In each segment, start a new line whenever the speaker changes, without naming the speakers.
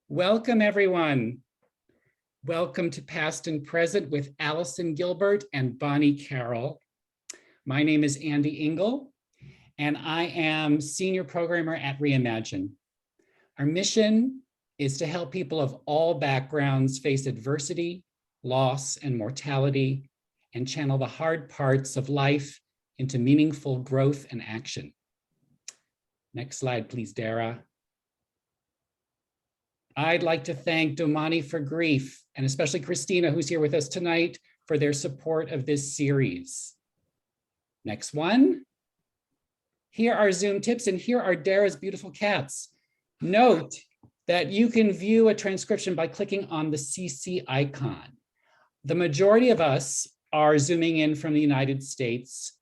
Welcome, everyone. Welcome to Past and Present with Allison Gilbert and Bonnie Carroll. My name is Andy Engel, and I am Senior Programmer at Reimagine. Our mission is to help people of all backgrounds face adversity, loss, and mortality, and channel the hard parts of life into meaningful growth and action. Next slide, please, Dara. I'd like to thank Domani for Grief, and especially Christina, who's here with us tonight, for their support of this series. Next one. Here are Zoom tips, and here are Dara's beautiful cats. Note that you can view a transcription by clicking on the CC icon. The majority of us are Zooming in from the United States,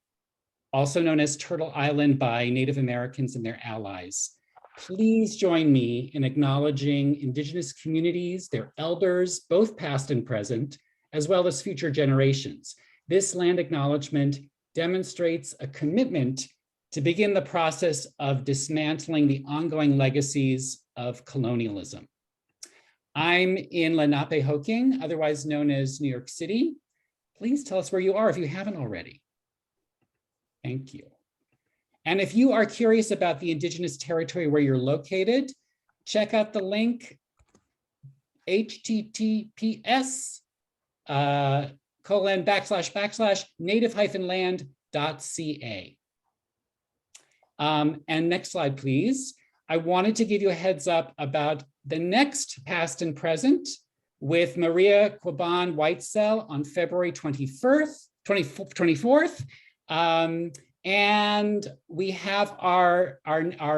also known as Turtle Island by Native Americans and their allies. Please join me in acknowledging Indigenous communities, their elders, both past and present, as well as future generations. This land acknowledgement demonstrates a commitment to begin the process of dismantling the ongoing legacies of colonialism. I'm in Lenapehoking, otherwise known as New York City. Please tell us where you are if you haven't already. Thank you. And if you are curious about the Indigenous territory where you're located, check out the link https://native-land.ca. And next slide, please. I wanted to give you a heads up about the next Past and Present with Maria Quaban Whitesell on February 24th. And we have our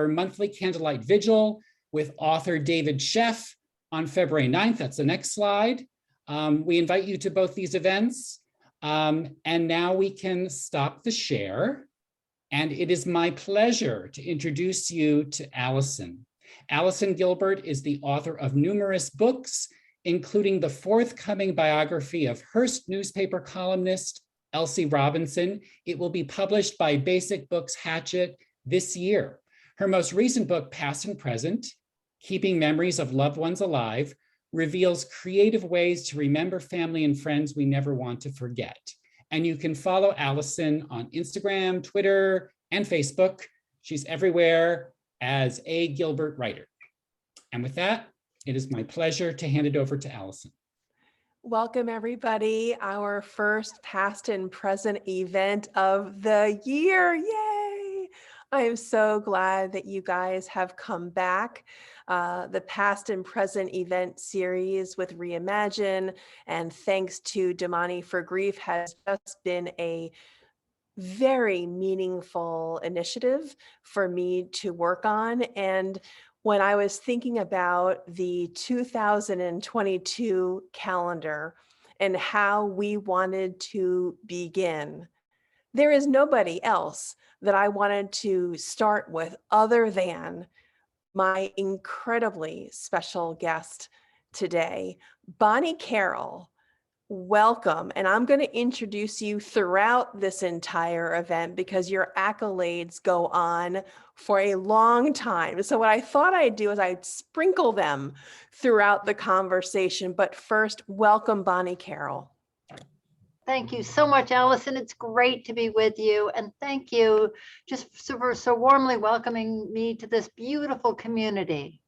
monthly candlelight vigil with author David Sheff on February 9th. That's the next slide. We invite you to both these events. And now we can stop the share. And it is my pleasure to introduce you to Allison. Allison Gilbert is the author of numerous books, including the forthcoming biography of Hearst newspaper columnist Elsie Robinson. It will be published by Basic Books Hachette this year. Her most recent book, Past and Present, Keeping Memories of Loved Ones Alive, reveals creative ways to remember family and friends we never want to forget. And you can follow Allison on Instagram, Twitter, and Facebook. She's everywhere as A. Gilbert Writer. And with that, it is my pleasure to hand it over to Allison.
Welcome, everybody. Our first Past and Present event of the year. Yay! I am so glad that you guys have come back. The Past and Present event series with Reimagine, and thanks to Domani for Grief, has just been a very meaningful initiative for me to work on. And when I was thinking about the 2022 calendar and how we wanted to begin, there is nobody else that I wanted to start with other than my incredibly special guest today, Bonnie Carroll. Welcome. And I'm going to introduce you throughout this entire event because your accolades go on for a long time. So what I thought I'd do is I'd sprinkle them throughout the conversation. But first, welcome, Bonnie Carroll.
Thank you so much, Allison. It's great to be with you. And thank you just for so warmly welcoming me to this beautiful community.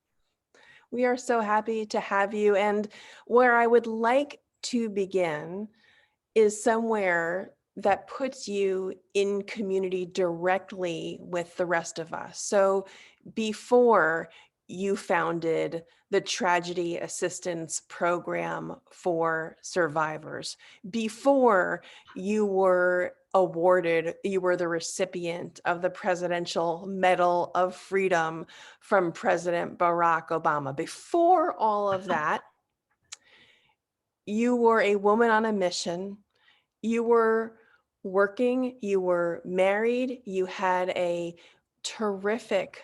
We are so happy to have you. And where I would like to begin is somewhere that puts you in community directly with the rest of us. So before you founded the Tragedy Assistance Program for Survivors, before you were awarded, you were the recipient of the Presidential Medal of Freedom from President Barack Obama, before all of that, you were a woman on a mission. You were working, you were married, you had a terrific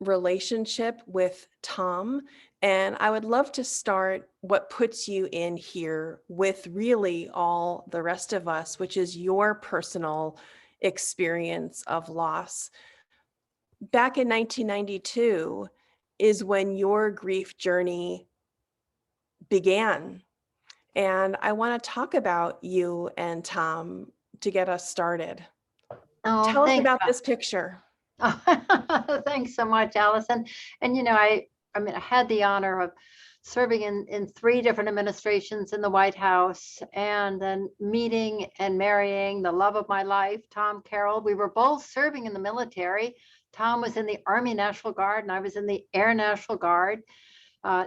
relationship with Tom. And I would love to start what puts you in here with really all the rest of us, which is your personal experience of loss. Back in 1992 is when your grief journey began. And I want to talk about you and Tom to get us started.
Oh,
Tell us
thanks.
about this picture.
Thanks so much, Allison. And I mean, I had the honor of serving in 3 different administrations in the White House, and then meeting and marrying the love of my life, Tom Carroll. We were both serving in the military. Tom was in the Army National Guard, and I was in the Air National Guard.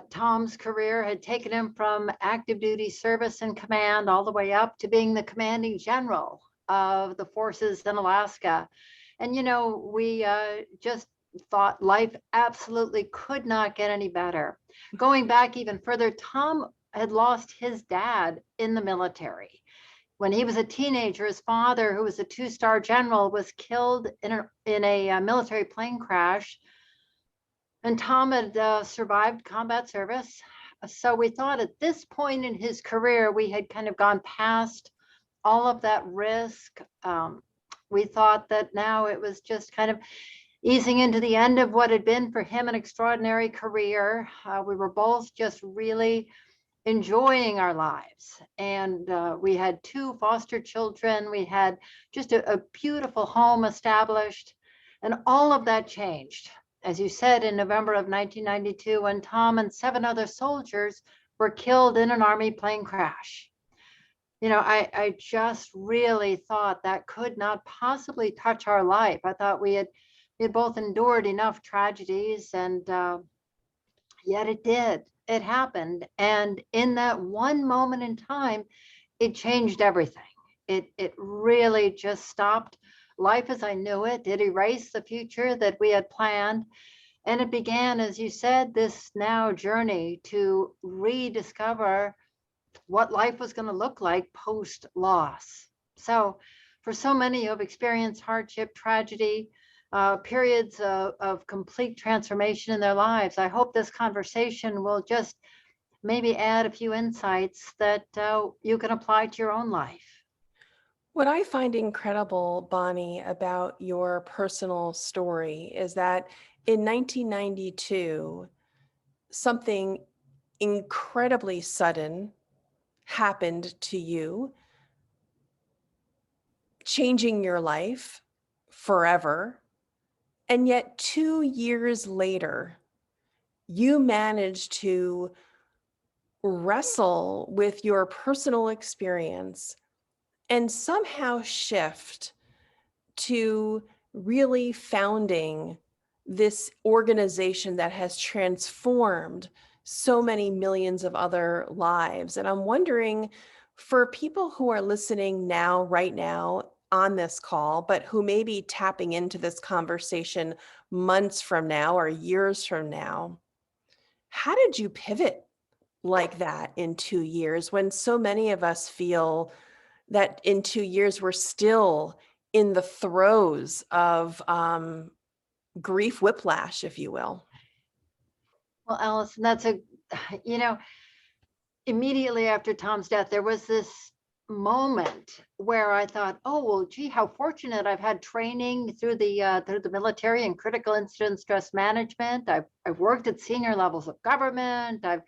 Tom's career had taken him from active duty service and command all the way up to being the commanding general of the forces in Alaska. And, we just thought life absolutely could not get any better. Going back even further, Tom had lost his dad in the military. When he was a teenager, his father, who was a 2-star general, was killed in a military plane crash. And Tom had survived combat service. So we thought at this point in his career, we had kind of gone past all of that risk. We thought that now it was just kind of easing into the end of what had been for him an extraordinary career. We were both just really enjoying our lives. And we had 2 foster children. We had just a beautiful home established. And all of that changed, as you said, in November of 1992, when Tom and 7 other soldiers were killed in an Army plane crash. I just really thought that could not possibly touch our life. I thought we had both endured enough tragedies, and yet it did. It happened. And in that one moment in time, it changed everything. It really just stopped life as I knew it. It erased the future that we had planned. And it began, as you said, this now journey to rediscover what life was going to look like post loss. So for so many who have experienced hardship, tragedy, periods of complete transformation in their lives, I hope this conversation will just maybe add a few insights that you can apply to your own life.
What I find incredible, Bonnie, about your personal story is that in 1992, something incredibly sudden happened to you, changing your life forever. And yet 2 years later, you managed to wrestle with your personal experience and somehow shift to really founding this organization that has transformed so many millions of other lives. And I'm wondering, for people who are listening now, right now on this call, but who may be tapping into this conversation months from now or years from now, how did you pivot like that in 2 years when so many of us feel that in 2 years we're still in the throes of grief whiplash, if you will?
Well, Allison, immediately after Tom's death, there was this moment where I thought, oh, well, gee, how fortunate. I've had training through the military in critical incident stress management. I've worked at senior levels of government. I've,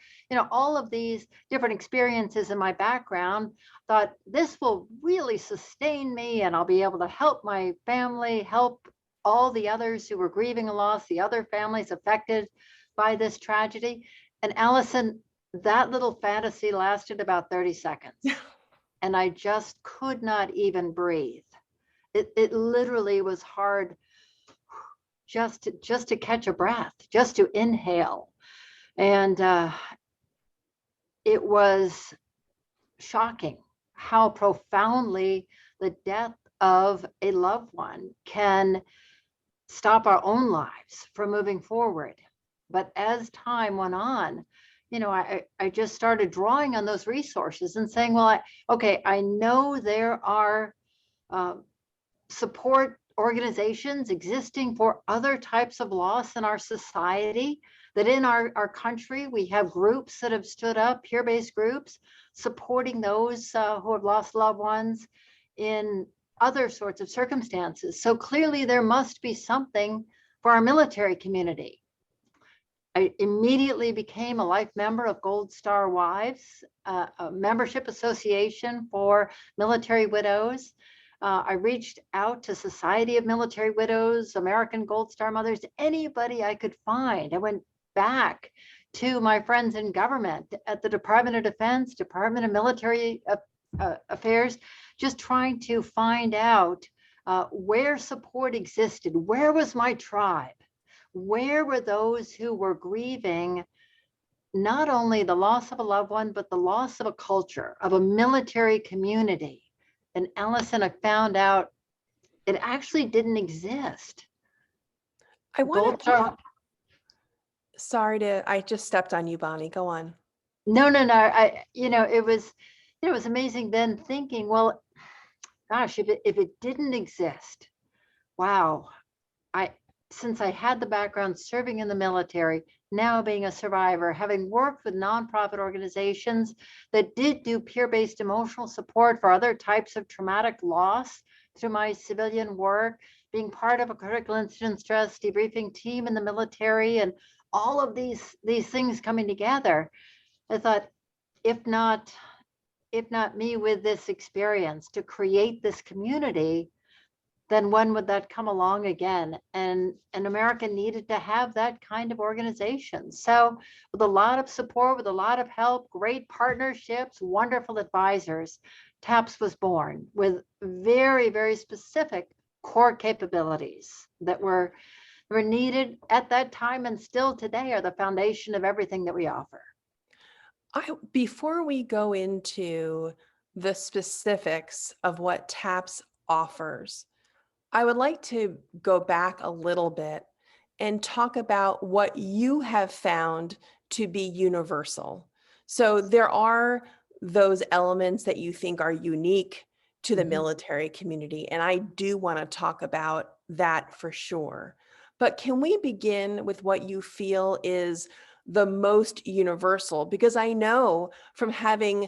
all of these different experiences in my background. Thought this will really sustain me, and I'll be able to help my family, help all the others who were grieving a loss, the other families affected by this tragedy. And Allison, that little fantasy lasted about 30 seconds. And I just could not even breathe. It literally was hard just to catch a breath, just to inhale. And it was shocking how profoundly the death of a loved one can stop our own lives from moving forward. But as time went on, I just started drawing on those resources and saying, well, I know there are support organizations existing for other types of loss in our society, that in our country, we have groups that have stood up, peer-based groups, supporting those who have lost loved ones in other sorts of circumstances. So clearly there must be something for our military community. I immediately became a life member of Gold Star Wives, a membership association for military widows. I reached out to Society of Military Widows, American Gold Star Mothers, anybody I could find. I went back to my friends in government at the Department of Defense, Department of Military Affairs, just trying to find out where support existed. Where was my tribe? Where were those who were grieving not only the loss of a loved one, but the loss of a culture, of a military community? And Allison, I found out it actually didn't exist.
I want
Gold
to,
Star.
I just stepped on you, Bonnie. Go on.
No. It was amazing then thinking, well, gosh, if it didn't exist, wow. Since I had the background serving in the military, now being a survivor, having worked with nonprofit organizations that did do peer-based emotional support for other types of traumatic loss through my civilian work, being part of a critical incident stress debriefing team in the military, and all of these things coming together, I thought, if not me with this experience to create this community, then when would that come along again? And America needed to have that kind of organization. So with a lot of support, with a lot of help, great partnerships, wonderful advisors, TAPS was born with very, very specific core capabilities that were needed at that time and still today are the foundation of everything that we offer.
Before we go into the specifics of what TAPS offers, I would like to go back a little bit and talk about what you have found to be universal. So there are those elements that you think are unique to the military community, and I do want to talk about that for sure. But can we begin with what you feel is the most universal? Because I know from having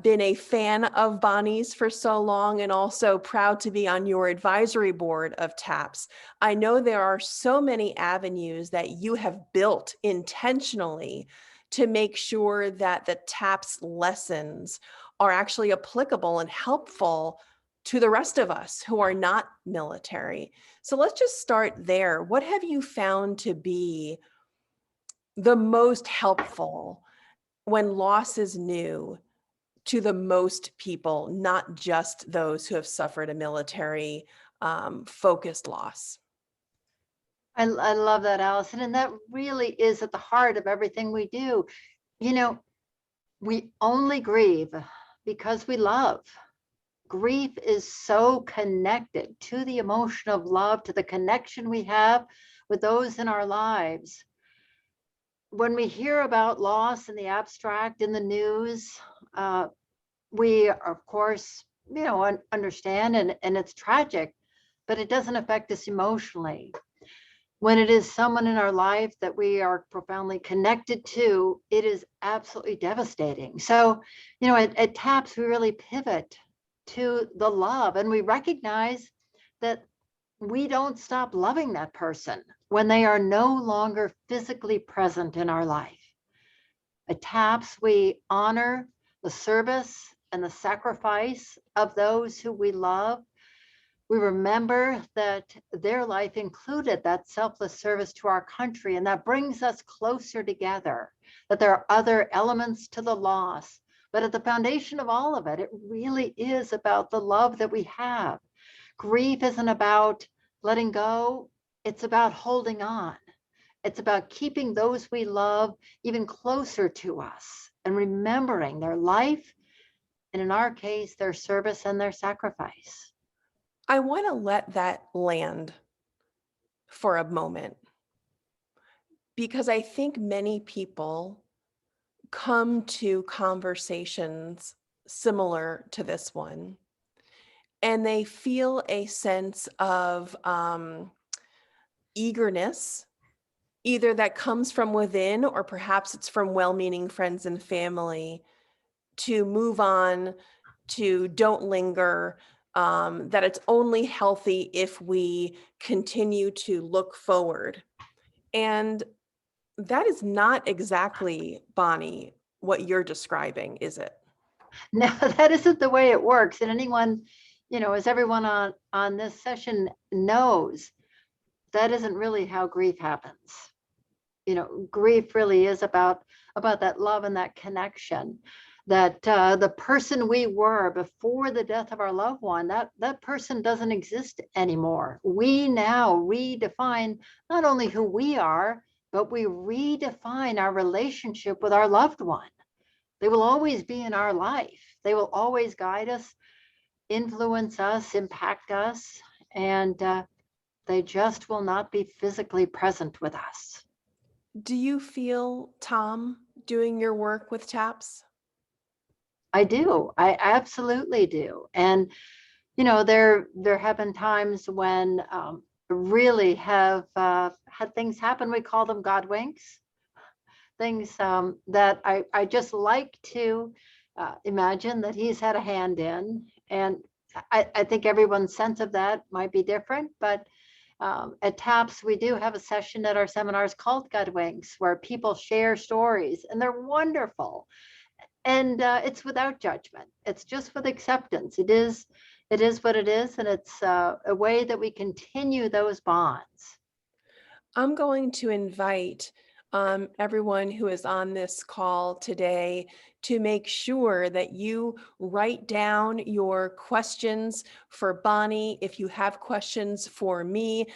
been a fan of Bonnie's for so long and also proud to be on your advisory board of TAPS, I know there are so many avenues that you have built intentionally to make sure that the TAPS lessons are actually applicable and helpful to the rest of us who are not military. So let's just start there. What have you found to be the most helpful when loss is new to the most people, not just those who have suffered a military focused loss?
I love that, Allison. And that really is at the heart of everything we do. We only grieve because we love. Grief is so connected to the emotion of love, to the connection we have with those in our lives. When we hear about loss in the abstract in the news, we of course, understand and it's tragic, but it doesn't affect us emotionally. When it is someone in our life that we are profoundly connected to, it is absolutely devastating. So, at TAPS, we really pivot to the love, and we recognize that we don't stop loving that person when they are no longer physically present in our life. At TAPS, we honor the service and the sacrifice of those who we love. We remember that their life included that selfless service to our country, and that brings us closer together, that there are other elements to the loss. But at the foundation of all of it, it really is about the love that we have. Grief isn't about letting go, it's about holding on. It's about keeping those we love even closer to us and remembering their life, and in our case, their service and their sacrifice.
I want to let that land for a moment, because I think many people come to conversations similar to this one, and they feel a sense of eagerness, either that comes from within or perhaps it's from well-meaning friends and family, to move on, to don't linger, that it's only healthy if we continue to look forward. And That is not exactly, Bonnie, what you're describing, is it?
No, that isn't the way it works. And anyone, as everyone on this session knows, that isn't really how grief happens. Grief really is about that love and that connection, that the person we were before the death of our loved one, that person doesn't exist anymore. We now redefine not only who we are, but we redefine our relationship with our loved one. They will always be in our life. They will always guide us, influence us, impact us, and they just will not be physically present with us.
Do you feel, Tom, doing your work with TAPS?
I do. I absolutely do. And there have been times when really have had things happen. We call them God winks. Things that I just like to imagine that he's had a hand in. And I think everyone's sense of that might be different, but at TAPS, we do have a session at our seminars called God Winks, where people share stories, and they're wonderful. And it's without judgment. It's just with acceptance. It is what it is, and it's a way that we continue those bonds.
I'm going to invite everyone who is on this call today to make sure that you write down your questions for Bonnie. If you have questions for me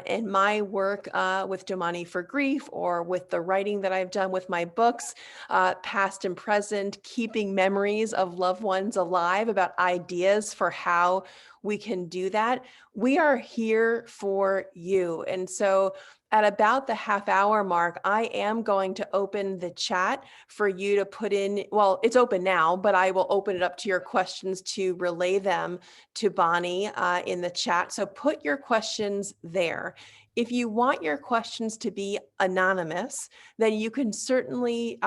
in my work with Domani for Grief, or with the writing that I've done with my books, past and present, keeping memories of loved ones alive, about ideas for how we can do that, we are here for you. And so at about the half-hour mark, I am going to open the chat for you to put in, well, it's open now, but I will open it up to your questions to relay them to Bonnie in the chat. So put your questions there. If you want your questions to be anonymous, then you can certainly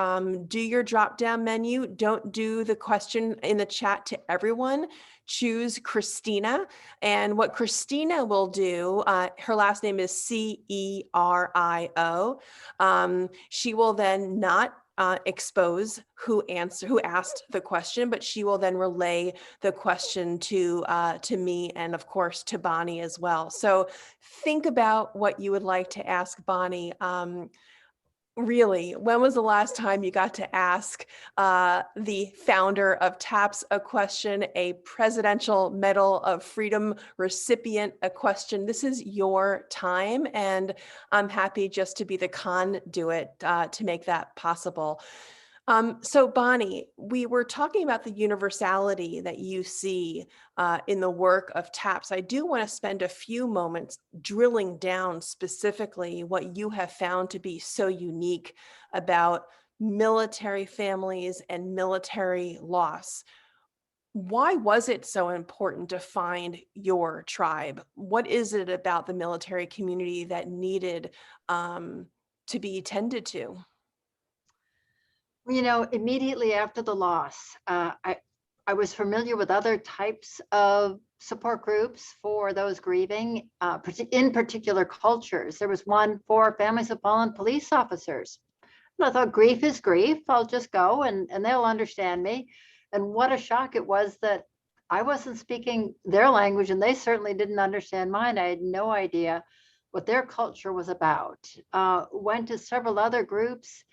do your drop-down menu. Don't do the question in the chat to everyone. Choose Christina. And what Christina will do, her last name is Cerio. She will then not expose who asked the question, but she will then relay the question to me, and of course to Bonnie as well. So think about what you would like to ask Bonnie. Really, when was the last time you got to ask the founder of TAPS a question, a Presidential Medal of Freedom recipient a question? This is your time, and I'm happy just to be the conduit to make that possible. So Bonnie, we were talking about the universality that you see in the work of TAPS. I do want to spend a few moments drilling down specifically what you have found to be so unique about military families and military loss. Why was it so important to find your tribe? What is it about the military community that needed to be tended to?
Immediately after the loss, I was familiar with other types of support groups for those grieving, in particular cultures. There was one for families of fallen police officers. And I thought, grief is grief. I'll just go and they'll understand me. And what a shock it was that I wasn't speaking their language, and they certainly didn't understand mine. I had no idea what their culture was about. Went to several other groups,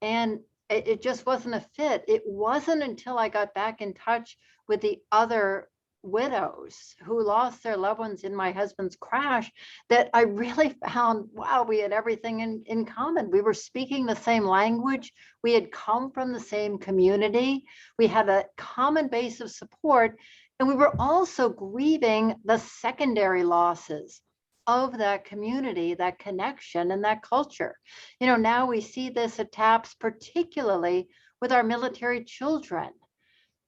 and it just wasn't a fit. It wasn't until I got back in touch with the other widows who lost their loved ones in my husband's crash that I really found, wow, we had everything in common. We were speaking the same language. We had come from the same community. We had a common base of support. And we were also grieving the secondary losses of that community, that connection, and that culture. Now we see this at TAPS, particularly with our military children.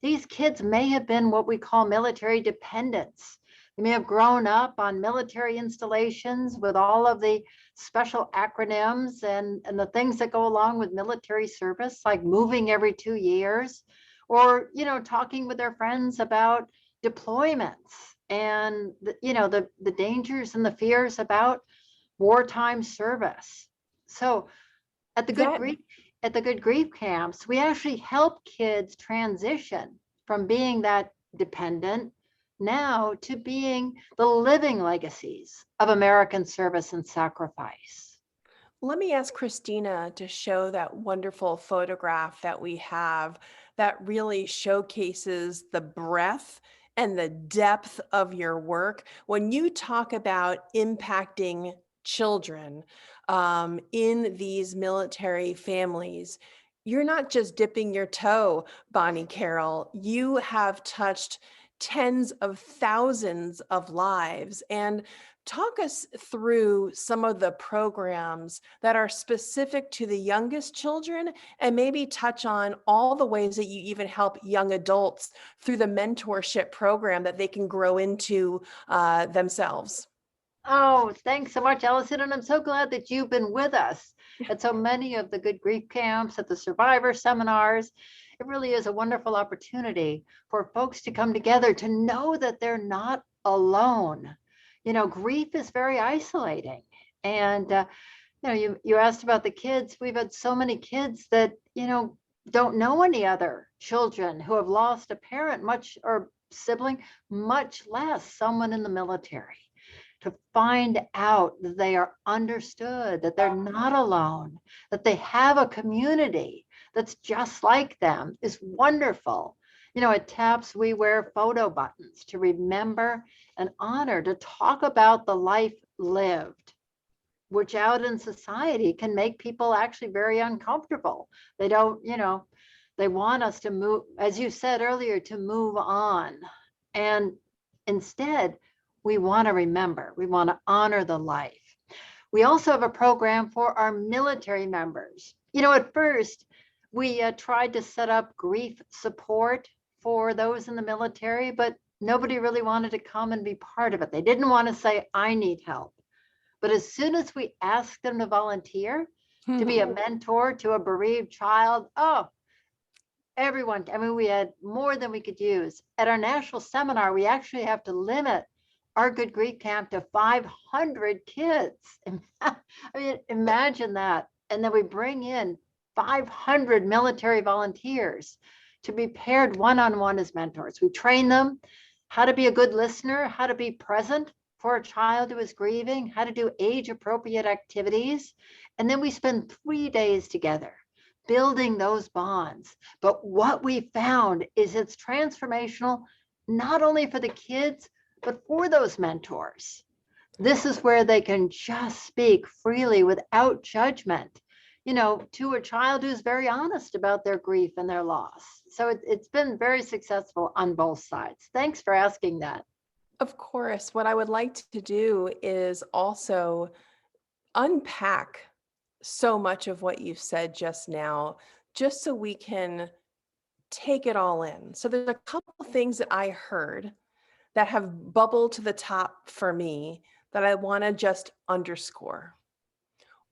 These kids may have been what we call military dependents. They may have grown up on military installations with all of the special acronyms and the things that go along with military service, like moving every 2 years, or, talking with their friends about deployments and, the dangers and the fears about wartime service. So At the
That
good grief camps, we actually help kids transition from being that dependent now to being the living legacies of American service and sacrifice.
Let me ask Christina to show that wonderful photograph that we have that really showcases the breadth and the depth of your work. When you talk about impacting children in these military families, you're not just dipping your toe, Bonnie Carroll. You have touched tens of thousands of lives. And talk us through some of the programs that are specific to the youngest children, and maybe touch on all the ways that you even help young adults through the mentorship program that they can grow into themselves.
Oh, thanks so much, Allison. And I'm so glad that you've been with us at so many of the good grief camps, at the survivor seminars. It really is a wonderful opportunity for folks to come together to know that they're not alone. Grief is very isolating. And, you asked about the kids. We've had so many kids that, don't know any other children who have lost a parent, much or sibling, much less someone in the military. To find out that they are understood, that they're not alone, that they have a community that's just like them is wonderful. At TAPS, we wear photo buttons to remember and honor, to talk about the life lived, which out in society can make people actually very uncomfortable. They don't, they want us to move, as you said earlier, to move on. And instead, we want to remember, we want to honor the life. We also have a program for our military members. At first, we tried to set up grief support for those in the military, but nobody really wanted to come and be part of it. They didn't want to say, I need help. But as soon as we asked them to volunteer to be a mentor to a bereaved child, oh, everyone, we had more than we could use. At our national seminar, we actually have to limit our good grief camp to 500 kids. Imagine that. And then we bring in 500 military volunteers to be paired one-on-one as mentors. We train them how to be a good listener, how to be present for a child who is grieving, how to do age-appropriate activities. And then we spend 3 days together building those bonds. But what we found is it's transformational, not only for the kids, but for those mentors. This is where they can just speak freely without judgment, to a child who's very honest about their grief and their loss. So it's been very successful on both sides. Thanks for asking that.
Of course, what I would like to do is also unpack so much of what you've said just now, just so we can take it all in. So there's a couple of things that I heard that have bubbled to the top for me that I want to just underscore.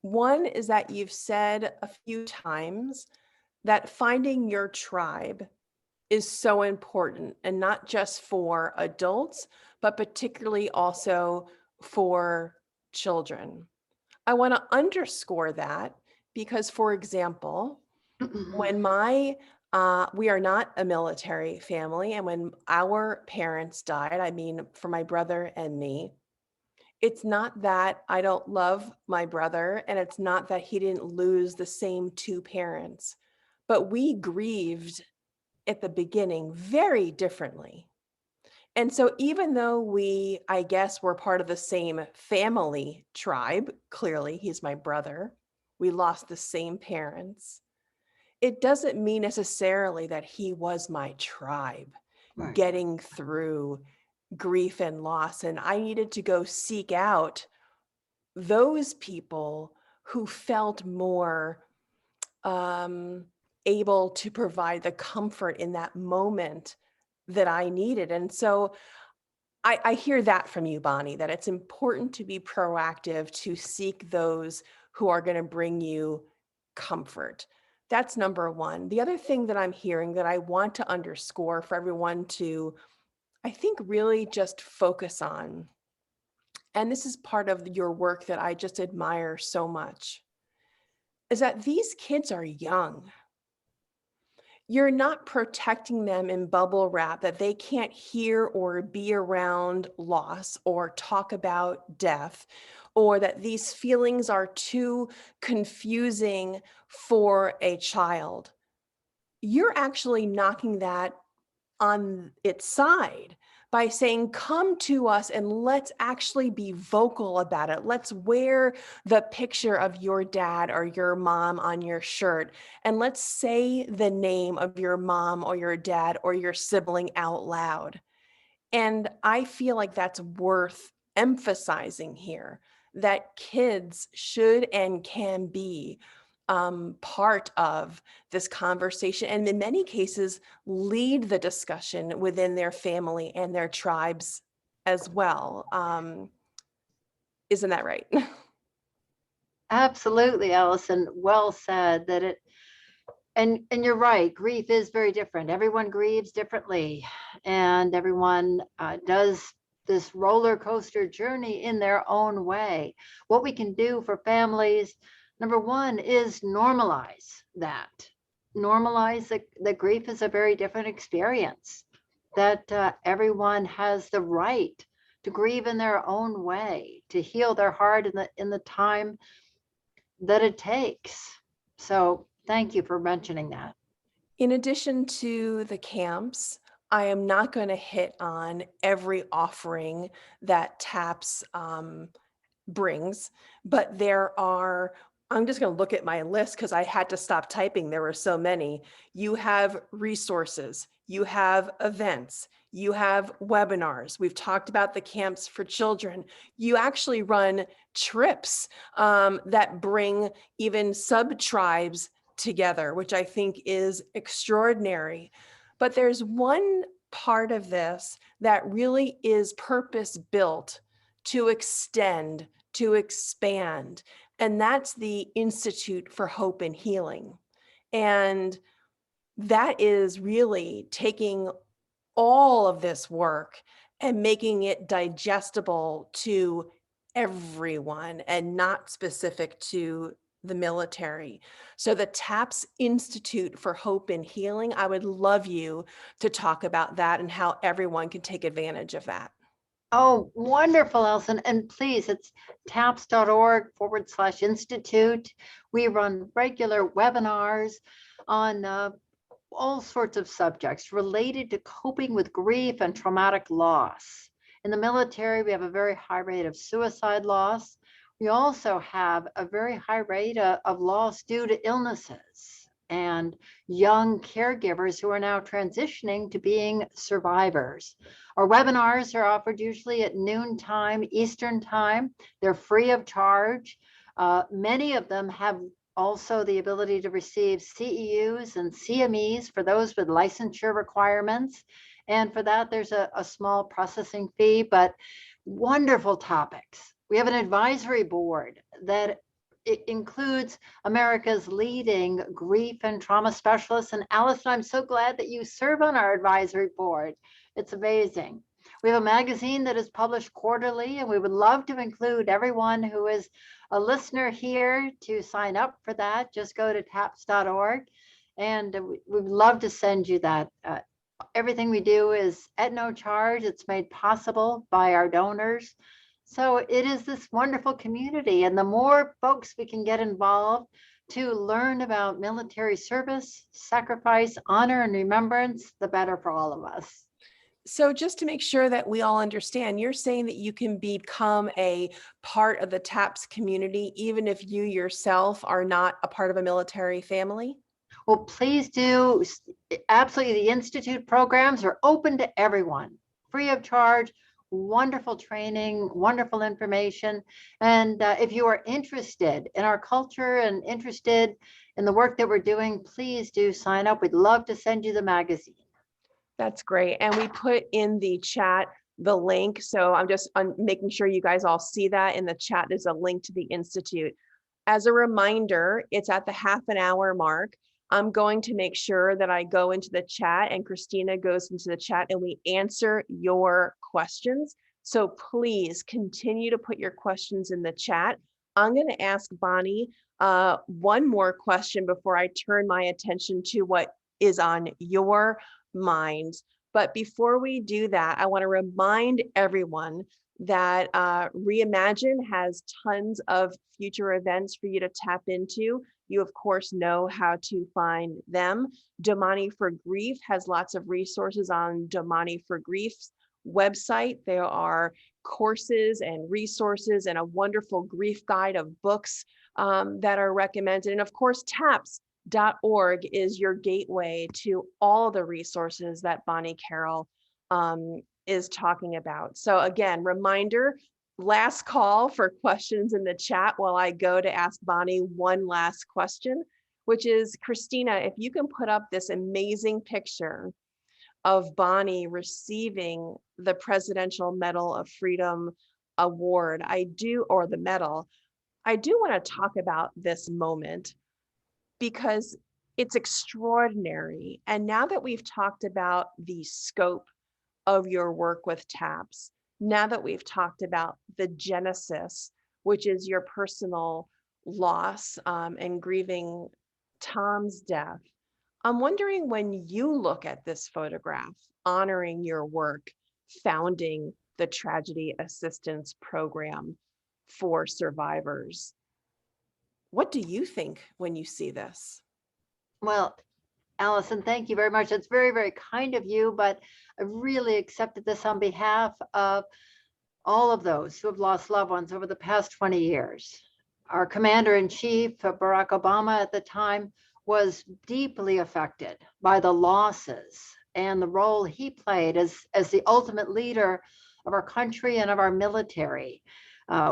One is that you've said a few times that finding your tribe is so important, and not just for adults, but particularly also for children. I want to underscore that because, for example, when we are not a military family, and when our parents died, for my brother and me, it's not that I don't love my brother, and it's not that he didn't lose the same two parents, but we grieved at the beginning very differently. And so even though I guess we're part of the same family tribe, clearly he's my brother, we lost the same parents, it doesn't mean necessarily that he was my tribe. Right. Getting through grief and loss. And I needed to go seek out those people who felt more able to provide the comfort in that moment that I needed. And so I hear that from you, Bonnie, that it's important to be proactive, to seek those who are going to bring you comfort. That's number one. The other thing that I'm hearing that I want to underscore for everyone to, I think, really just focus on, and this is part of your work that I just admire so much, is that these kids are young. You're not protecting them in bubble wrap that they can't hear or be around loss or talk about death, or that these feelings are too confusing for a child. You're actually knocking that on its side by saying, come to us and let's actually be vocal about it. Let's wear the picture of your dad or your mom on your shirt, and let's say the name of your mom or your dad or your sibling out loud. And I feel like that's worth emphasizing here, that kids should and can be part of this conversation, and in many cases lead the discussion within their family and their tribes as well. Isn't that right?
Absolutely, Allison. Well said. And you're right, grief is very different. Everyone grieves differently, and everyone does this roller coaster journey in their own way. What we can do for families, number one, is normalize that. Normalize that grief is a very different experience, that everyone has the right to grieve in their own way, to heal their heart in the time that it takes. So thank you for mentioning that.
In addition to the camps, I am not going to hit on every offering that TAPS brings, but I'm just going to look at my list because I had to stop typing. There were so many. You have resources, you have events, you have webinars. We've talked about the camps for children. You actually run trips that bring even sub-tribes together, which I think is extraordinary. But there's one part of this that really is purpose-built to extend, to expand, and that's the Institute for Hope and Healing. And that is really taking all of this work and making it digestible to everyone and not specific to the military. So the TAPS Institute for Hope and Healing, I would love you to talk about that and how everyone can take advantage of that.
Oh, wonderful, Elson. And please, it's taps.org/institute. We run regular webinars on all sorts of subjects related to coping with grief and traumatic loss. In the military, we have a very high rate of suicide loss. We also have a very high rate of loss due to illnesses and young caregivers who are now transitioning to being survivors. Our webinars are offered usually at noontime Eastern time. They're free of charge. Many of them have also the ability to receive CEUs and CMEs for those with licensure requirements. And for that, there's a small processing fee, but wonderful topics. We have an advisory board that it includes America's leading grief and trauma specialists. And Allison, I'm so glad that you serve on our advisory board. It's amazing. We have a magazine that is published quarterly, and we would love to include everyone who is a listener here to sign up for that. Just go to taps.org, and we'd love to send you that. Everything we do is at no charge. It's made possible by our donors. So it is this wonderful community, and the more folks we can get involved to learn about military service, sacrifice, honor, and remembrance, the better for all of us.
So just to make sure that we all understand, you're saying that you can become a part of the TAPS community, even if you yourself are not a part of a military family?
Well, please do. Absolutely. The Institute programs are open to everyone, free of charge, wonderful training, wonderful information. And if you are interested in our culture and interested in the work that we're doing, please do sign up. We'd love to send you the magazine.
That's great. And we put in the chat the link. So I'm making sure you guys all see that in the chat. There's a link to the Institute. As a reminder, it's at the half an hour mark. I'm going to make sure that I go into the chat and Christina goes into the chat and we answer your questions. So please continue to put your questions in the chat. I'm going to ask Bonnie One more question before I turn my attention to what is on your minds. But before we do that, I want to remind everyone that Reimagine has tons of future events for you to tap into. You, of course, know how to find them. Damani for Grief has lots of resources on Damani for Grief's website. There are courses and resources and a wonderful grief guide of books that are recommended. And of course, TAPS.org is your gateway to all the resources that Bonnie Carroll is talking about. So again, reminder, last call for questions in the chat while I go to ask Bonnie one last question, which is, Christina, if you can put up this amazing picture of Bonnie receiving the Presidential Medal of Freedom Award, or the medal, I do want to talk about this moment because it's extraordinary. And now that we've talked about the scope of your work with TAPS, now that we've talked about the genesis, which is your personal loss and grieving Tom's death, I'm wondering, when you look at this photograph honoring your work founding the Tragedy Assistance Program for survivors, what do you think when you see this?
Well, Allison, thank you very much. It's very, very kind of you, but I really accepted this on behalf of all of those who have lost loved ones over the past 20 years. Our commander-in-chief, Barack Obama at the time, was deeply affected by the losses and the role he played as the ultimate leader of our country and of our military.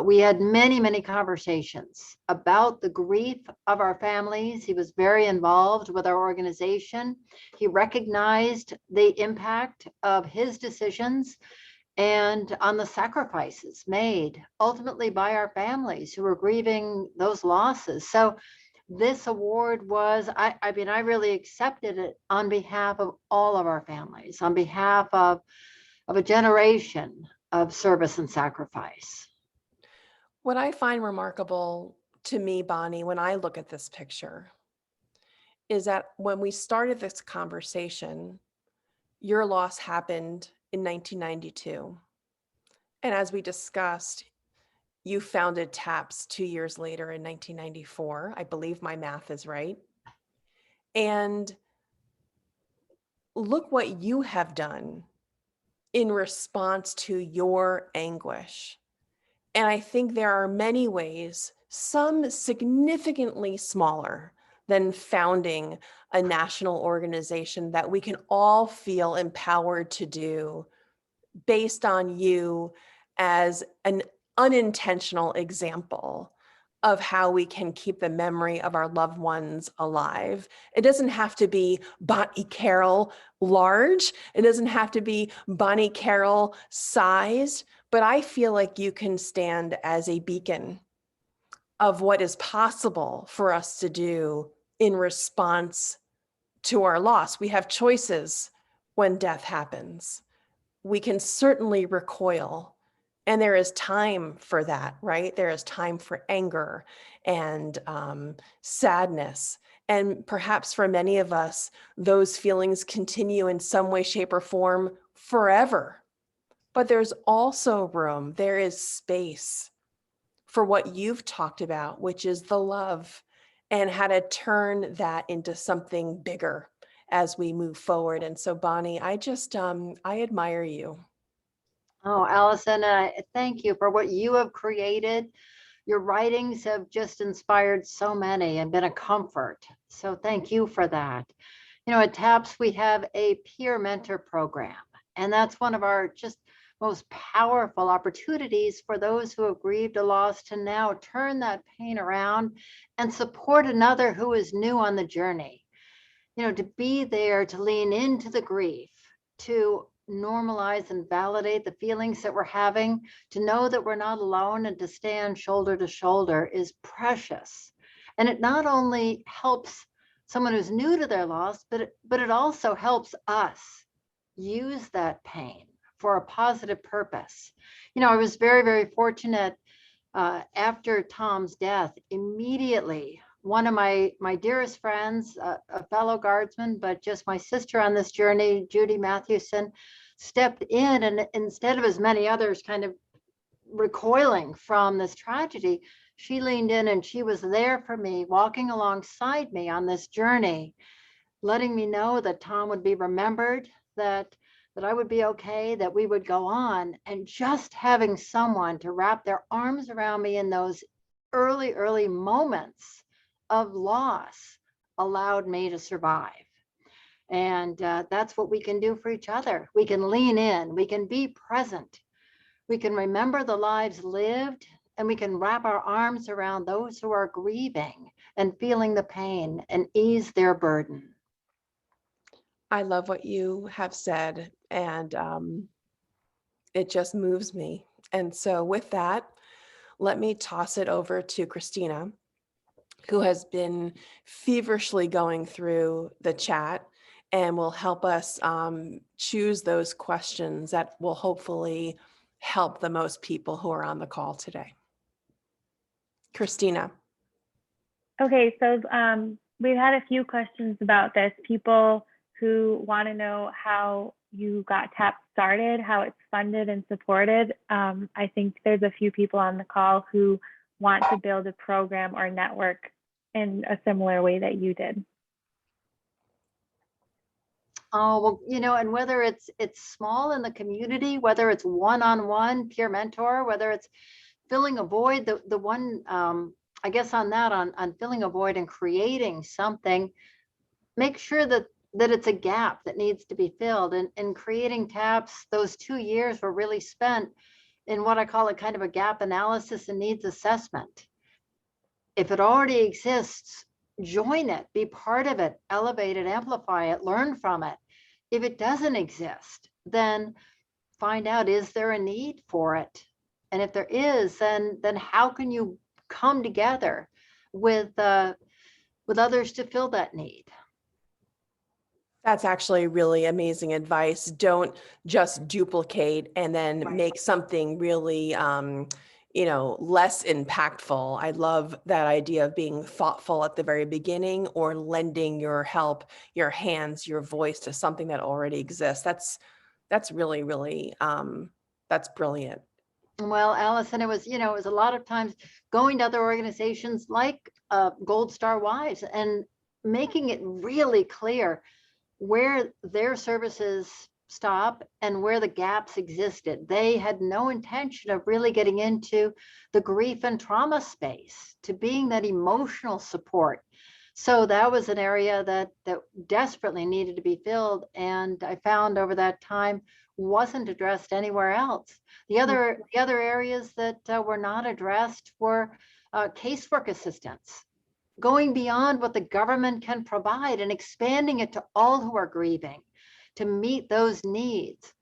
We had many, many conversations about the grief of our families. He was very involved with our organization. He recognized the impact of his decisions and on the sacrifices made ultimately by our families who were grieving those losses. So this award was, I mean, I really accepted it on behalf of all of our families, on behalf of a generation of service and sacrifice.
What I find remarkable to me, Bonnie, when I look at this picture, is that when we started this conversation, your loss happened in 1992. And as we discussed, you founded TAPS 2 years later in 1994. I believe my math is right. And look what you have done in response to your anguish. And I think there are many ways, some significantly smaller than founding a national organization, that we can all feel empowered to do based on you as an unintentional example of how we can keep the memory of our loved ones alive. It doesn't have to be Bonnie Carroll large. It doesn't have to be Bonnie Carroll sized, but I feel like you can stand as a beacon of what is possible for us to do in response to our loss. We have choices when death happens. We can certainly recoil, and there is time for that, right? There is time for anger and sadness. And perhaps for many of us, those feelings continue in some way, shape, or form forever. But there's also room, there is space for what you've talked about, which is the love, and how to turn that into something bigger as we move forward. And so, Bonnie, I admire you.
Oh, Allison, thank you for what you have created. Your writings have just inspired so many and been a comfort. So thank you for that. You know, at TAPS, we have a peer mentor program, and that's one of our just most powerful opportunities for those who have grieved a loss to now turn that pain around and support another who is new on the journey. You know, to be there, to lean into the grief, to normalize and validate the feelings that we're having, to know that we're not alone, and to stand shoulder to shoulder is precious. And it not only helps someone who's new to their loss, but it also helps us use that pain for a positive purpose. You know, I was very, very fortunate After Tom's death, immediately, one of my dearest friends, a fellow guardsman, but just my sister on this journey, Judy Mathewson, stepped in, and instead of as many others kind of recoiling from this tragedy, she leaned in and she was there for me, walking alongside me on this journey, letting me know that Tom would be remembered, that I would be okay, that we would go on. And just having someone to wrap their arms around me in those early moments of loss allowed me to survive. And that's what we can do for each other. We can lean in, we can be present, we can remember the lives lived, and we can wrap our arms around those who are grieving and feeling the pain and ease their burden.
I love what you have said, and it just moves me. And so with that, let me toss it over to Christina, who has been feverishly going through the chat and will help us choose those questions that will hopefully help the most people who are on the call today. Christina.
Okay, so we've had a few questions about this. People who want to know how you got TAP started, how it's funded and supported. I think there's a few people on the call who want to build a program or network in a similar way that you did.
Oh, well, you know, and whether it's small in the community, whether it's one-on-one peer mentor, whether it's filling a void, the one, I guess on that, on filling a void and creating something, make sure that it's a gap that needs to be filled. And creating TAPS, those 2 years were really spent in what I call a kind of a gap analysis and needs assessment. If it already exists, join it, be part of it, elevate it, amplify it, learn from it. If it doesn't exist, then find out, is there a need for it? And if there is, then how can you come together with others to fill that need?
That's actually really amazing advice. Don't just duplicate and then make something really, less impactful. I love that idea of being thoughtful at the very beginning, or lending your help, your hands, your voice to something that already exists. That's really, really, that's brilliant.
Well, Allison, it was a lot of times going to other organizations like Gold Star Wives and making it really clear where their services stop and where the gaps existed. They had no intention of really getting into the grief and trauma space, to being that emotional support. So that was an area that desperately needed to be filled. And I found over that time wasn't addressed anywhere else. The other areas that were not addressed were casework assistance, going beyond what the government can provide and expanding it to all who are grieving to meet those needs.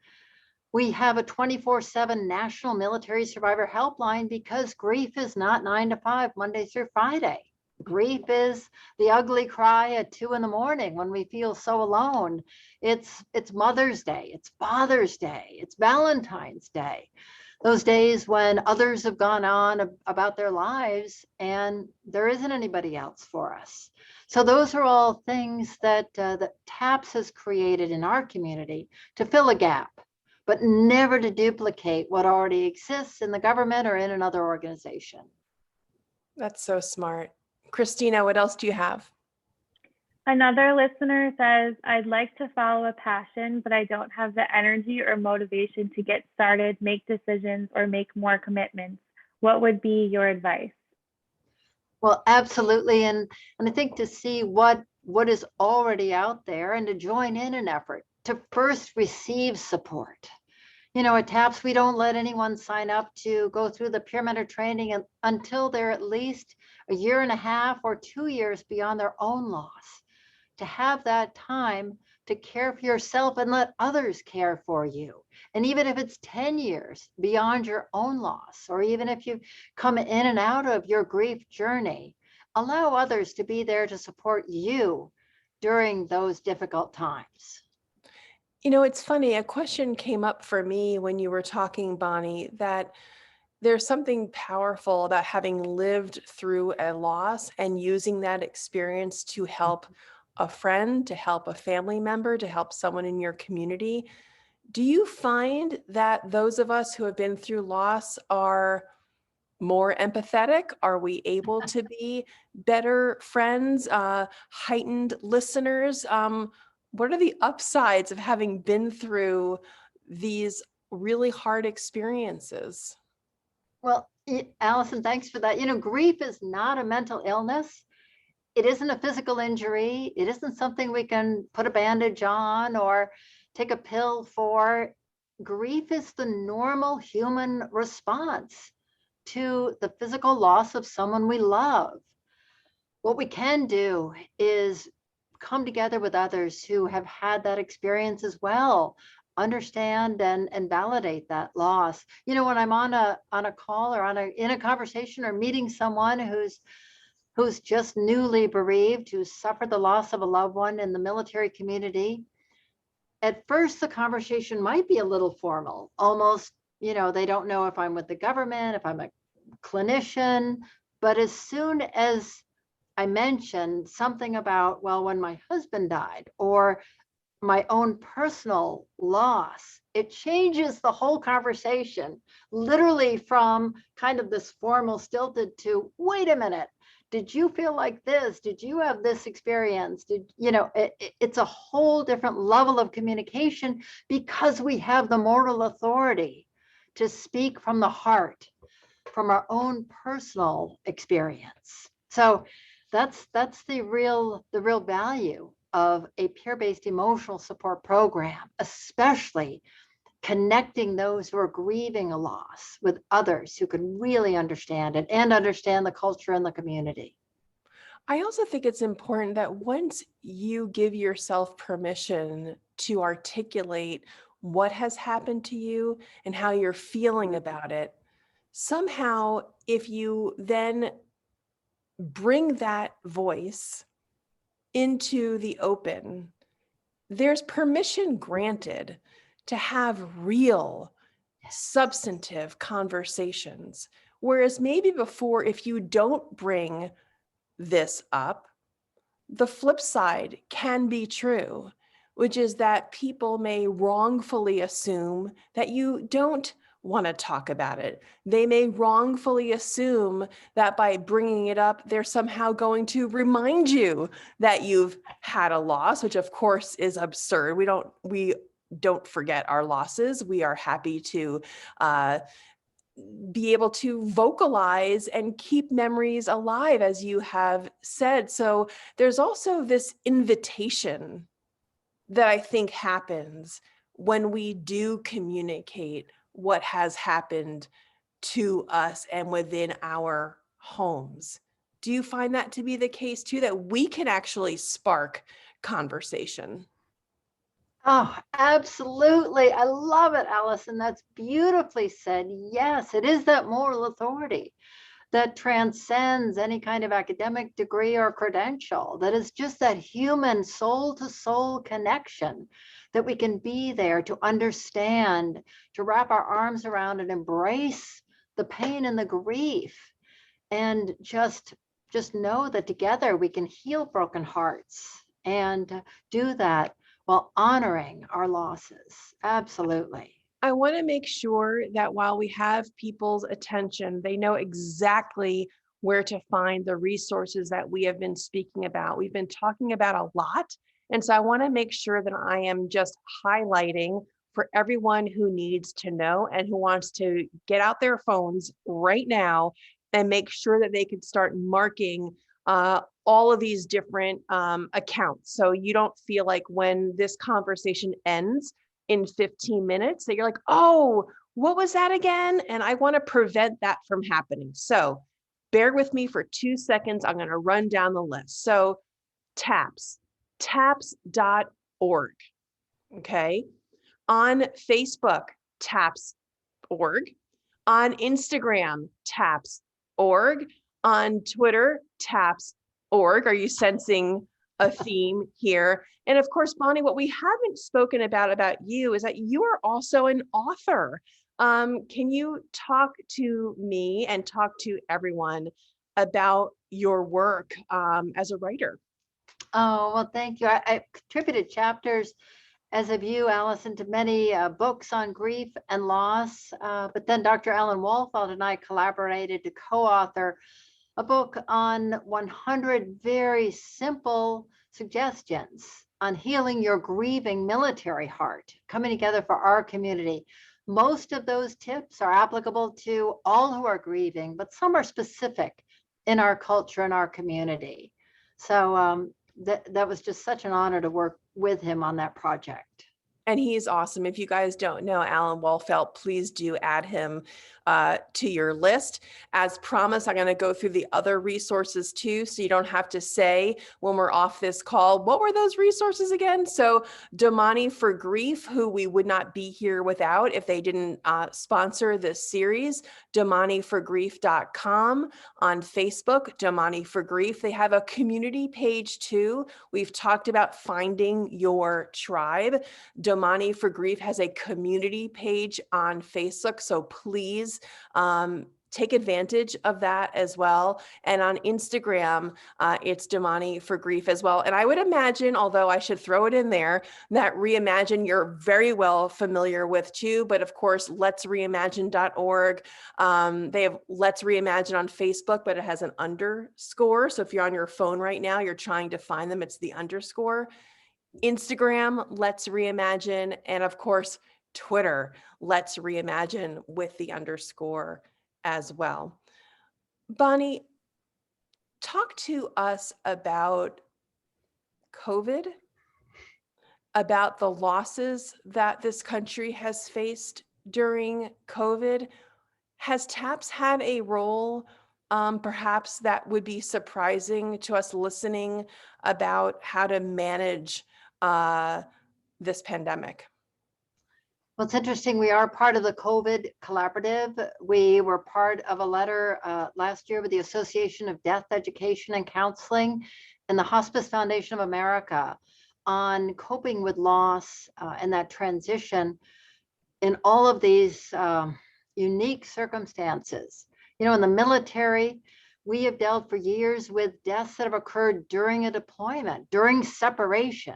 We have a 24/7 national military survivor helpline because grief is not 9 to 5, Monday through Friday. Grief is the ugly cry at 2 a.m. when we feel so alone. It's Mother's Day, it's Father's Day, it's Valentine's Day. Those days when others have gone on about their lives and there isn't anybody else for us. So those are all things that TAPS has created in our community to fill a gap, but never to duplicate what already exists in the government or in another organization.
That's so smart. Christina, what else do you have?
Another listener says, I'd like to follow a passion, but I don't have the energy or motivation to get started, make decisions, or make more commitments. What would be your advice?
Well, absolutely. And I think to see what is already out there and to join in an effort to first receive support. You know, at TAPS, we don't let anyone sign up to go through the peer mentor training until they're at least a year and a half or 2 years beyond their own loss. To have that time to care for yourself and let others care for you. And even if it's 10 years beyond your own loss, or even if you come in and out of your grief journey, allow others to be there to support you during those difficult times.
You know, it's funny, a question came up for me when you were talking, Bonnie, that There's something powerful about having lived through a loss and using that experience to help a friend, to help a family member, to help someone in your community. Do you find that those of us who have been through loss are more empathetic? Are we able to be better friends, heightened listeners? What are the upsides of having been through these really hard experiences?
Well, Allison, thanks for that. Grief is not a mental illness. It isn't a physical injury. It isn't something we can put a bandage on or take a pill for. Grief is the normal human response to the physical loss of someone we love. What we can do is come together with others who have had that experience as well, understand and validate that loss. When I'm on a call or in a conversation or meeting someone who's just newly bereaved, who's suffered the loss of a loved one in the military community, at first the conversation might be a little formal, almost, they don't know if I'm with the government, if I'm a clinician. But as soon as I mentioned something about, well, when my husband died or my own personal loss, it changes the whole conversation, literally from kind of this formal stilted to, wait a minute, did you feel like this? Did you have this experience? It's a whole different level of communication because we have the moral authority to speak from the heart, from our own personal experience. So that's the real value of a peer-based emotional support program, especially connecting those who are grieving a loss with others who can really understand it and understand the culture and the community.
I also think it's important that once you give yourself permission to articulate what has happened to you and how you're feeling about it, somehow, if you then bring that voice into the open, there's permission granted to have real, substantive conversations. Whereas maybe before, if you don't bring this up, the flip side can be true, which is that people may wrongfully assume that you don't want to talk about it. They may wrongfully assume that by bringing it up, they're somehow going to remind you that you've had a loss, which of course is absurd. We don't forget our losses. We are happy to be able to vocalize and keep memories alive, as you have said. So there's also this invitation that I think happens when we do communicate what has happened to us and within our homes. Do you find that to be the case too, that we can actually spark conversation?
Oh, absolutely. I love it, Allison. That's beautifully said. Yes, it is that moral authority that transcends any kind of academic degree or credential, that is just that human soul to soul connection, that we can be there to understand, to wrap our arms around and embrace the pain and the grief, and just know that together we can heal broken hearts and do that while honoring our losses. Absolutely.
I want to make sure that while we have people's attention, they know exactly where to find the resources that we have been speaking about. We've been talking about a lot. And so I want to make sure that I am just highlighting for everyone who needs to know and who wants to get out their phones right now and make sure that they can start marking all of these different accounts. So you don't feel like when this conversation ends in 15 minutes that you're like, oh, what was that again? And I want to prevent that from happening. So bear with me for 2 seconds. I'm going to run down the list. So taps.org. Okay. On Facebook, taps.org. On Instagram, taps.org. On Twitter, taps.org. Are you sensing a theme here. And of course, Bonnie, what we haven't spoken about you is that you are also an author. Can you talk to me and talk to everyone about your work as a writer?
Oh, well, thank you. I contributed chapters, as have you, Allison, to many books on grief and loss. But then Dr. Alan Wolfeld and I collaborated to co-author a book on 100 very simple suggestions on healing your grieving military heart, coming together for our community. Most of those tips are applicable to all who are grieving, but some are specific in our culture and our community. So that was just such an honor to work with him on that project.
And he's awesome. If you guys don't know Alan Wolfeld, please do add him to your list. As promised, I'm going to go through the other resources too, so you don't have to say when we're off this call, what were those resources again? So Domani for Grief, who we would not be here without if they didn't sponsor this series, domaniforgrief.com. On Facebook, Domani for Grief. They have a community page too. We've talked about finding your tribe. Domani for Grief has a community page on Facebook, so please take advantage of that as well. And on Instagram, it's Domani for Grief as well. And I would imagine, although I should throw it in there, that Reimagine you're very well familiar with too. But of course, letsreimagine.org. They have Let's Reimagine on Facebook, but it has an underscore. So if you're on your phone right now, you're trying to find them, it's the underscore. Instagram, Let's Reimagine, and of course, Twitter, Let's Reimagine with the underscore as well. Bonnie, talk to us about COVID, about the losses that this country has faced during COVID. Has TAPS had a role perhaps that would be surprising to us listening about how to manage this pandemic?
Well, it's interesting. We are part of the COVID collaborative. We were part of a letter last year with the Association of Death Education and Counseling and the Hospice Foundation of America on coping with loss and that transition in all of these unique circumstances. You know, in the military, we have dealt for years with deaths that have occurred during a deployment, during separation.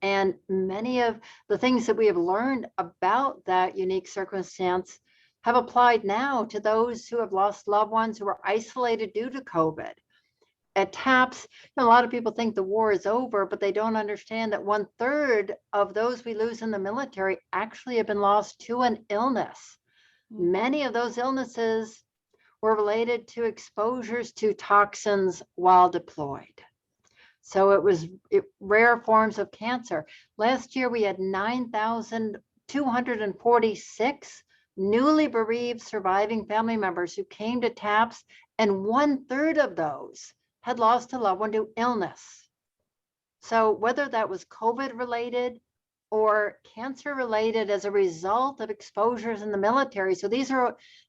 And many of the things that we have learned about that unique circumstance have applied now to those who have lost loved ones who were isolated due to COVID. At TAPS, a lot of people think the war is over, but they don't understand that 1/3 of those we lose in the military actually have been lost to an illness. Many of those illnesses were related to exposures to toxins while deployed. So it was rare forms of cancer. Last year, we had 9,246 newly bereaved surviving family members who came to TAPS, and 1/3 of those had lost a loved one to illness. So whether that was COVID related or cancer related as a result of exposures in the military. So this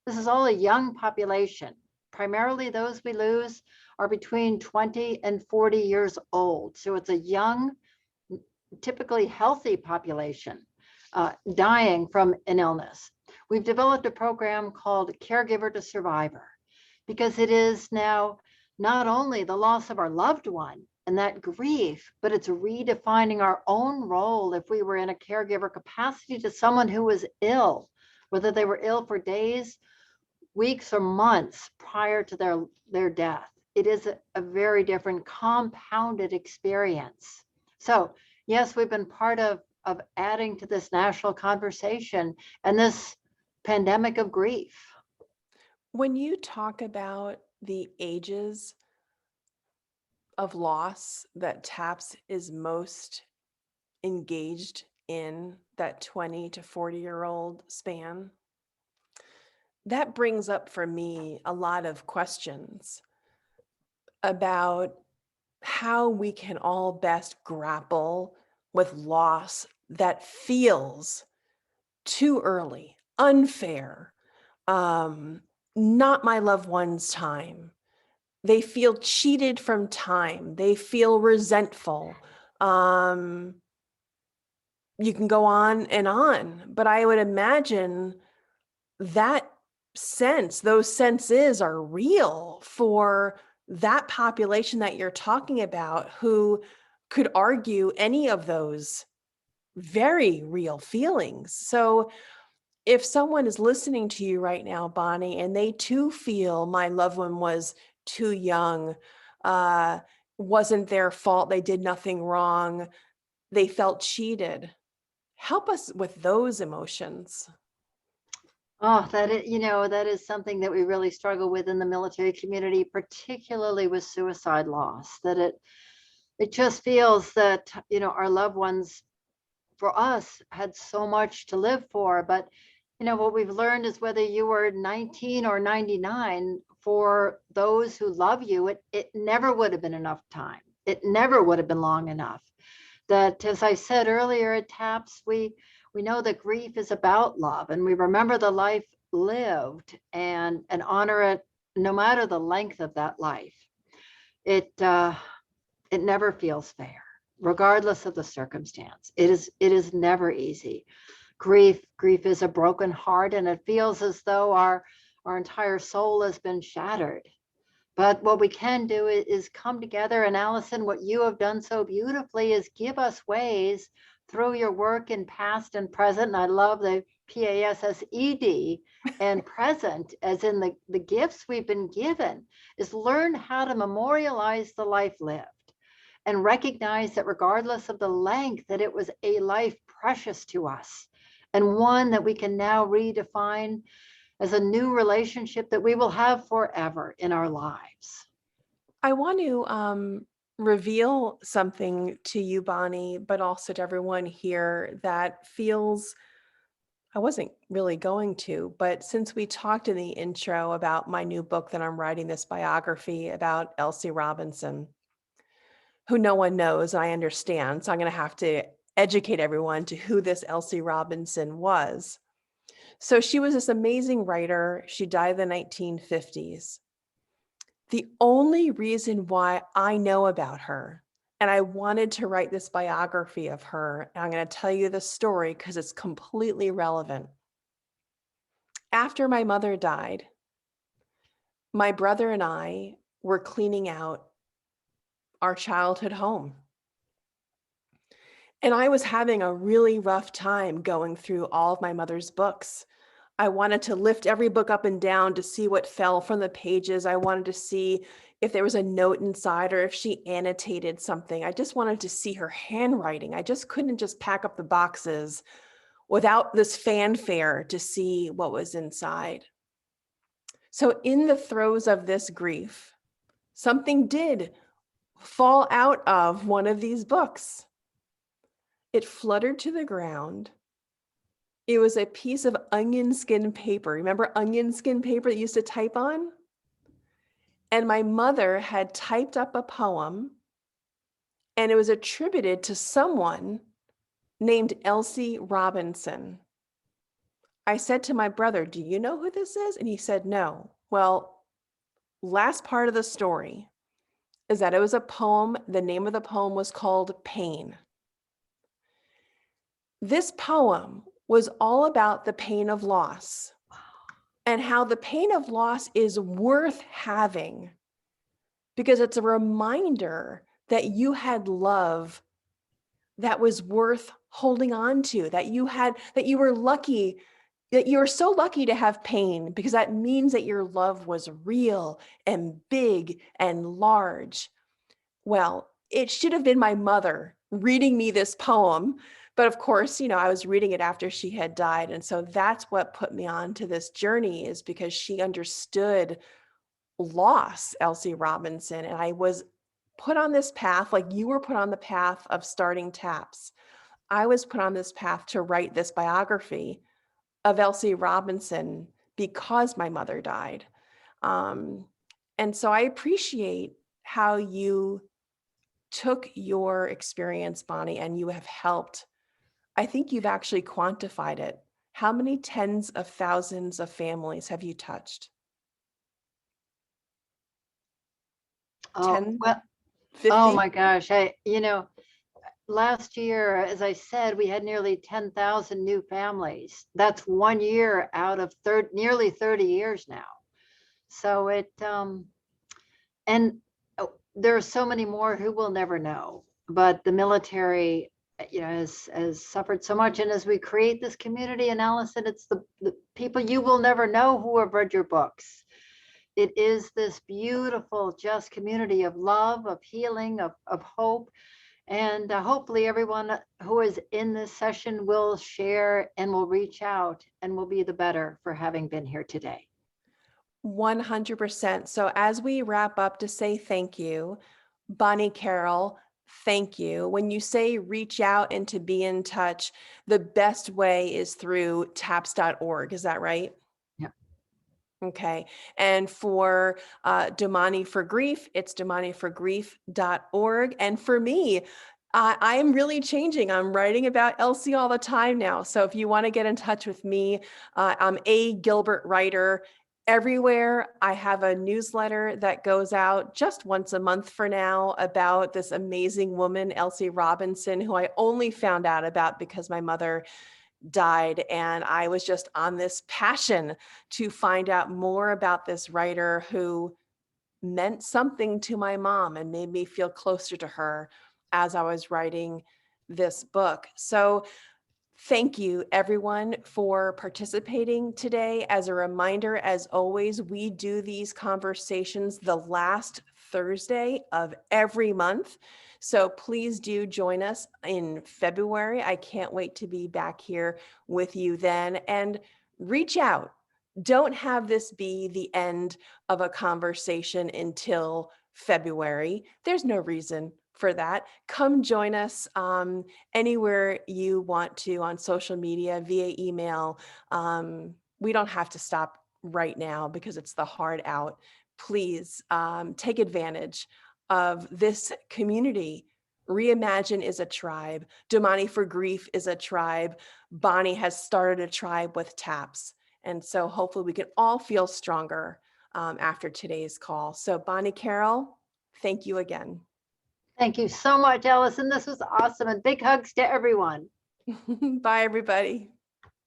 is all a young population. Primarily those we lose are between 20 and 40 years old. So it's a young, typically healthy population dying from an illness. We've developed a program called Caregiver to Survivor, because it is now not only the loss of our loved one and that grief, but it's redefining our own role if we were in a caregiver capacity to someone who was ill, whether they were ill for days, weeks, or months prior to their death. It is a very different compounded experience. So yes, we've been part of adding to this national conversation and this pandemic of grief.
When you talk about the ages of loss that TAPS is most engaged in, that 20 to 40-year-old span, that brings up for me a lot of questions about how we can all best grapple with loss that feels too early, unfair, not my loved one's time. they feel cheated from time. They feel resentful. You can go on, but I would imagine that those senses are real for that population that you're talking about, who could argue any of those very real feelings. So if someone is listening to you right now, Bonnie, and they too feel my loved one was too young, wasn't their fault, they did nothing wrong, they felt cheated, help us with those emotions.
Oh, that is something that we really struggle with in the military community, particularly with suicide loss, that it just feels that, our loved ones, for us, had so much to live for. But, what we've learned is whether you were 19 or 99, for those who love you, it never would have been enough time. It never would have been long enough. That, as I said earlier at TAPS, we know that grief is about love, and we remember the life lived and honor it no matter the length of that life. It never feels fair, regardless of the circumstance. It is never easy. Grief is a broken heart, and it feels as though our entire soul has been shattered. But what we can do is come together. And Allison, what you have done so beautifully is give us ways through your work in past and present. And I love the PASSED and present, as in the gifts we've been given, is learn how to memorialize the life lived and recognize that regardless of the length, that it was a life precious to us, and one that we can now redefine as a new relationship that we will have forever in our lives.
I want to reveal something to you, Bonnie, but also to everyone here that feels, I wasn't really going to, but since we talked in the intro about my new book that I'm writing, this biography about Elsie Robinson, who no one knows, I understand. So I'm going to have to educate everyone to who this Elsie Robinson was. So she was this amazing writer. She died in the 1950s. The only reason why I know about her, and I wanted to write this biography of her, and I'm going to tell you the story because it's completely relevant. After my mother died, my brother and I were cleaning out our childhood home. And I was having a really rough time going through all of my mother's books. I wanted to lift every book up and down to see what fell from the pages. I wanted to see if there was a note inside or if she annotated something. I just wanted to see her handwriting. I just couldn't just pack up the boxes without this fanfare to see what was inside. So in the throes of this grief, something did fall out of one of these books. It fluttered to the ground. It was a piece of onion skin paper. Remember onion skin paper that you used to type on? And my mother had typed up a poem, and it was attributed to someone named Elsie Robinson. I said to my brother, "Do you know who this is?" And he said, "No." Well, last part of the story is that it was a poem. The name of the poem was called Pain. This poem was all about the pain of loss and how the pain of loss is worth having because it's a reminder that you had love that was worth holding on to, that you were lucky, that you were so lucky to have pain because that means that your love was real and big and large. Well, it should have been my mother reading me this poem. But of course, I was reading it after she had died. And so that's what put me on to this journey, is because she understood loss, Elsie Robinson. And I was put on this path, like you were put on the path of starting TAPS. I was put on this path to write this biography of Elsie Robinson because my mother died. And so I appreciate how you took your experience, Bonnie, and you have helped. I think you've actually quantified it. How many tens of thousands of families have you touched?
Oh,
10,
well,
50?
oh my gosh, last year, as I said, we had nearly 10,000 new families. That's 1 year out of nearly 30 years now. So and there are so many more who will never know, but the military, has suffered so much. And as we create this community analysis, it's the people you will never know who have read your books. It is this beautiful, just community of love, of healing, of hope. And hopefully everyone who is in this session will share and will reach out and will be the better for having been here today.
100%. So as we wrap up, to say thank you, Bonnie Carroll, thank you. When you say reach out and to be in touch, the best way is through taps.org. Is that right?
Yeah.
Okay. And for Damani for Grief, it's damaniforgrief.org. And for me, I am really changing. I'm writing about Elsie all the time now. So if you want to get in touch with me, I'm a Gilbert writer. Everywhere. I have a newsletter that goes out just once a month for now about this amazing woman, Elsie Robinson, who I only found out about because my mother died. And I was just on this passion to find out more about this writer who meant something to my mom and made me feel closer to her as I was writing this book. So thank you, everyone, for participating today. As a reminder, as always, we do these conversations the last Thursday of every month. So please do join us in February. I can't wait to be back here with you then. And reach out. Don't have this be the end of a conversation until February. There's no reason for that. Come join us anywhere you want to on social media, via email. We don't have to stop right now because it's the hard out. Please take advantage of this community. Reimagine is a tribe. Damani for Grief is a tribe. Bonnie has started a tribe with TAPS. And so hopefully we can all feel stronger after today's call. So Bonnie Carroll, thank you again.
Thank you so much, Allison. This was awesome. And big hugs to everyone.
Bye, everybody.